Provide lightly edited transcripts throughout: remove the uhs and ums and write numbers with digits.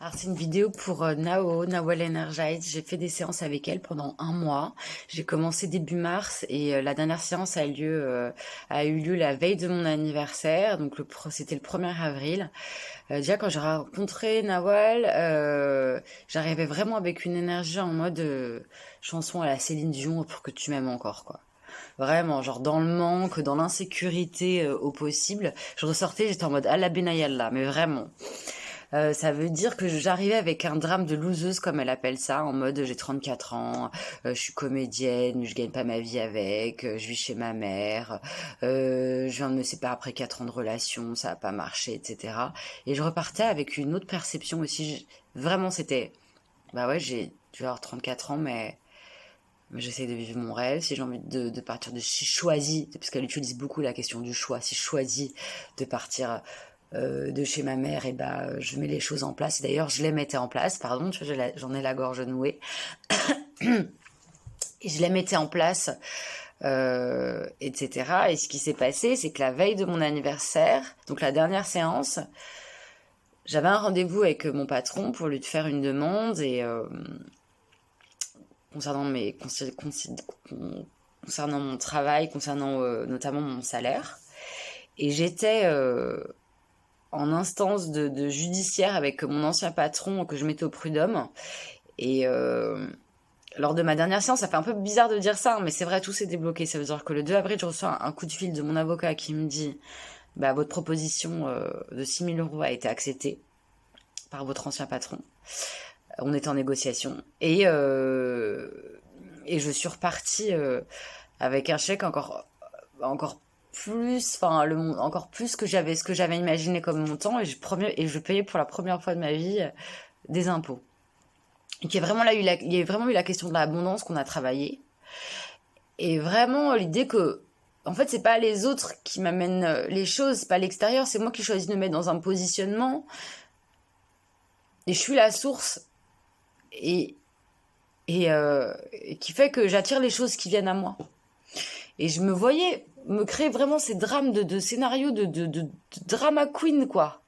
Alors c'est une vidéo pour Nawal Energize. J'ai fait des séances avec elle pendant un mois. J'ai commencé début mars et la dernière séance a eu lieu la veille de mon anniversaire. Donc c'était le 1er avril. Déjà quand j'ai rencontré Nawal, j'arrivais vraiment avec une énergie en mode chanson à la Céline Dion pour que tu m'aimes encore quoi. Vraiment, genre dans le manque, dans l'insécurité au possible. Je ressortais, j'étais en mode Allah Benayallah, mais vraiment. Ça veut dire que j'arrivais avec un drame de loseuse, comme elle appelle ça, en mode j'ai 34 ans, je suis comédienne, je gagne pas ma vie avec, je vis chez ma mère, je viens de me séparer après 4 ans de relation, ça a pas marché, etc. Et je repartais avec une autre perception aussi. Vraiment, c'était, bah ouais, je vais avoir 34 ans, mais j'essaie de vivre mon rêve. Si j'ai envie de partir, si je choisis, parce qu'elle utilise beaucoup la question du choix, si je choisis de partir de chez ma mère, et bah je mets les choses en place. Et d'ailleurs, je les mettais en place, pardon, tu vois, j'en ai la gorge nouée. Et je les mettais en place, etc. Et ce qui s'est passé, c'est que la veille de mon anniversaire, donc la dernière séance, j'avais un rendez-vous avec mon patron pour lui faire une demande et concernant concernant mon travail, concernant notamment mon salaire. Et j'étais en instance de judiciaire avec mon ancien patron que je mettais au prud'homme. Et lors de ma dernière séance, ça fait un peu bizarre de dire ça, mais c'est vrai, tout s'est débloqué. Ça veut dire que le 2 avril, je reçois un coup de fil de mon avocat qui me dit bah, votre proposition de 6 000 euros a été acceptée par votre ancien patron. On était en négociation. Et je suis repartie avec un chèque encore plus, enfin encore plus que ce que j'avais imaginé comme montant, et je payais pour la première fois de ma vie des impôts. Donc, il y a vraiment eu la question de l'abondance qu'on a travaillé, et vraiment l'idée que en fait c'est pas les autres qui m'amènent les choses, c'est pas l'extérieur, c'est moi qui choisis de me mettre dans un positionnement, et je suis la source, et et qui fait que j'attire les choses qui viennent à moi. Et je me voyais me créer vraiment ces drames de scénarios de drama queen, quoi.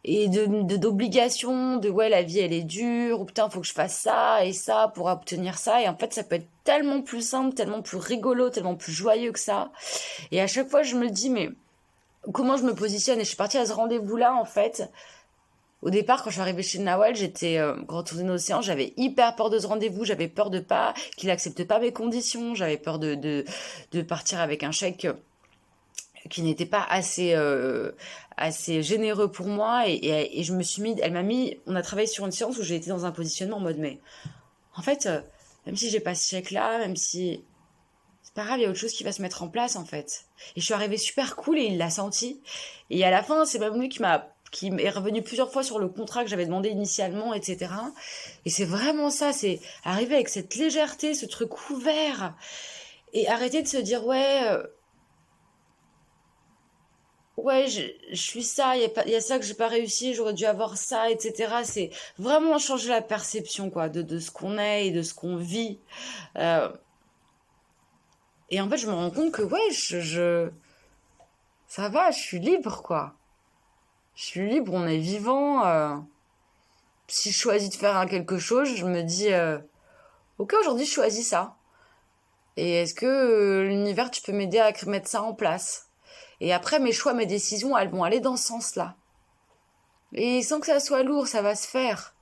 Et d'obligations, de ouais, la vie elle est dure, ou putain, faut que je fasse ça et ça pour obtenir ça. Et en fait, ça peut être tellement plus simple, tellement plus rigolo, tellement plus joyeux que ça. Et à chaque fois, je me dis, mais comment je me positionne? Et je suis partie à ce rendez-vous-là, en fait. Au départ, quand je suis arrivée chez Nawal, j'étais quand on faisait océan, j'avais hyper peur de ce rendez-vous, j'avais peur de pas qu'il accepte pas mes conditions, j'avais peur de partir avec un chèque qui n'était pas assez généreux pour moi, et je me suis mis, elle m'a mis, on a travaillé sur une séance où j'ai été dans un positionnement en mode mais en fait même si j'ai pas ce chèque là, même si c'est pas grave, il y a autre chose qui va se mettre en place en fait. Et je suis arrivée super cool et il l'a senti. Et à la fin, c'est même lui qui est revenu plusieurs fois sur le contrat que j'avais demandé initialement, etc. Et c'est vraiment ça, c'est arriver avec cette légèreté, ce truc ouvert, et arrêter de se dire ouais, je suis ça, il y a ça que j'ai pas réussi, j'aurais dû avoir ça, etc. C'est vraiment changer la perception, quoi, de ce qu'on est et de ce qu'on vit. Euh, et en fait, je me rends compte que, ouais, ça va, je suis libre, quoi. Je suis libre, on est vivant. Si je choisis de faire quelque chose, je me dis, ok, aujourd'hui, je choisis ça. Et est-ce que l'univers, tu peux m'aider à mettre ça en place? Et après, mes choix, mes décisions, elles vont aller dans ce sens-là. Et sans que ça soit lourd, ça va se faire.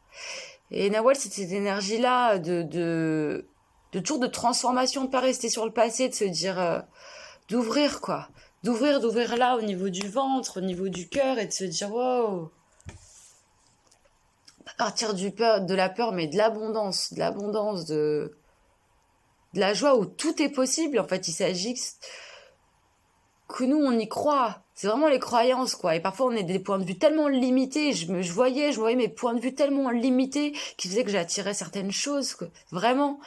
Et Nawal, c'est cette énergie-là de toujours de transformation, de pas rester sur le passé, de se dire, d'ouvrir, quoi. D'ouvrir là, au niveau du ventre, au niveau du cœur, et de se dire, wow. Pas partir de la peur, mais de l'abondance, de la joie où tout est possible. En fait, il s'agit que nous, on y croit. C'est vraiment les croyances, quoi. Et parfois, on est des points de vue tellement limités. Je voyais mes points de vue tellement limités qui faisaient que j'attirais certaines choses, quoi. Vraiment.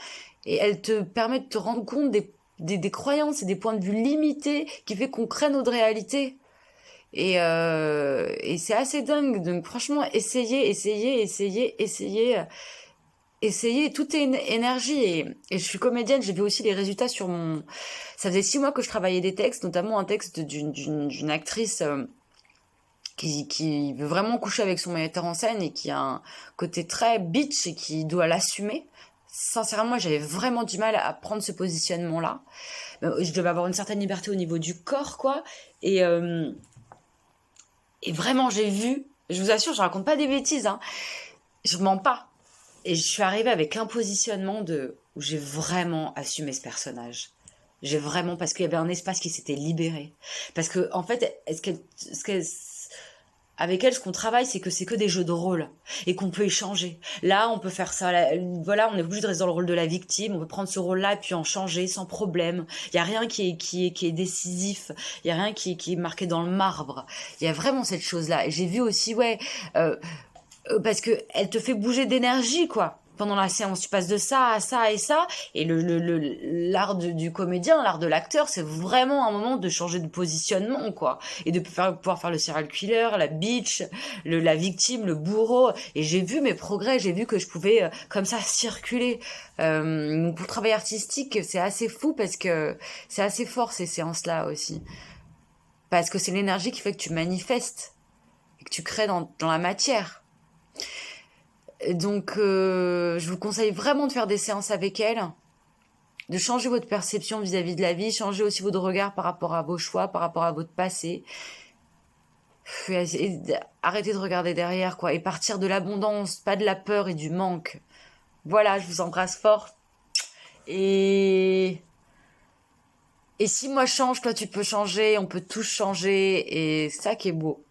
Et elles te permettent de te rendre compte des croyances et des points de vue limités qui fait qu'on crée notre réalité. Et c'est assez dingue. Donc, franchement, essayez, tout est énergie, et je suis comédienne, j'ai vu aussi les résultats sur mon... Ça faisait 6 mois que je travaillais des textes, notamment un texte d'une actrice qui veut vraiment coucher avec son metteur en scène et qui a un côté très bitch et qui doit l'assumer. Sincèrement, moi, j'avais vraiment du mal à prendre ce positionnement-là. Je devais avoir une certaine liberté au niveau du corps, quoi. Et vraiment, j'ai vu, je vous assure, je raconte pas des bêtises, hein. Je mens pas. Et je suis arrivée avec un positionnement où j'ai vraiment assumé ce personnage. J'ai vraiment, parce qu'il y avait un espace qui s'était libéré. Parce que, en fait, avec elle, ce qu'on travaille, c'est que des jeux de rôle et qu'on peut échanger. Là, on peut faire ça. Là, voilà, on est obligé de rester dans le rôle de la victime. On peut prendre ce rôle-là et puis en changer sans problème. Il y a rien qui est décisif. Il y a rien qui est marqué dans le marbre. Il y a vraiment cette chose-là. Et j'ai vu aussi, ouais, parce que elle te fait bouger d'énergie, quoi. Pendant la séance, tu passes de ça à ça et ça. Et l'art du comédien, l'art de l'acteur, c'est vraiment un moment de changer de positionnement, quoi. Et de pouvoir faire le serial killer, la bitch, la victime, le bourreau. Et j'ai vu mes progrès, j'ai vu que je pouvais comme ça circuler. Pour le travail artistique, c'est assez fou parce que c'est assez fort ces séances-là aussi. Parce que c'est l'énergie qui fait que tu manifestes et que tu crées dans la matière. Donc, je vous conseille vraiment de faire des séances avec elle, de changer votre perception vis-à-vis de la vie, changer aussi votre regard par rapport à vos choix, par rapport à votre passé. Et arrêtez de regarder derrière, quoi, et partir de l'abondance, pas de la peur et du manque. Voilà, je vous embrasse fort. Et si moi je change, toi tu peux changer, on peut tous changer, et ça qui est beau.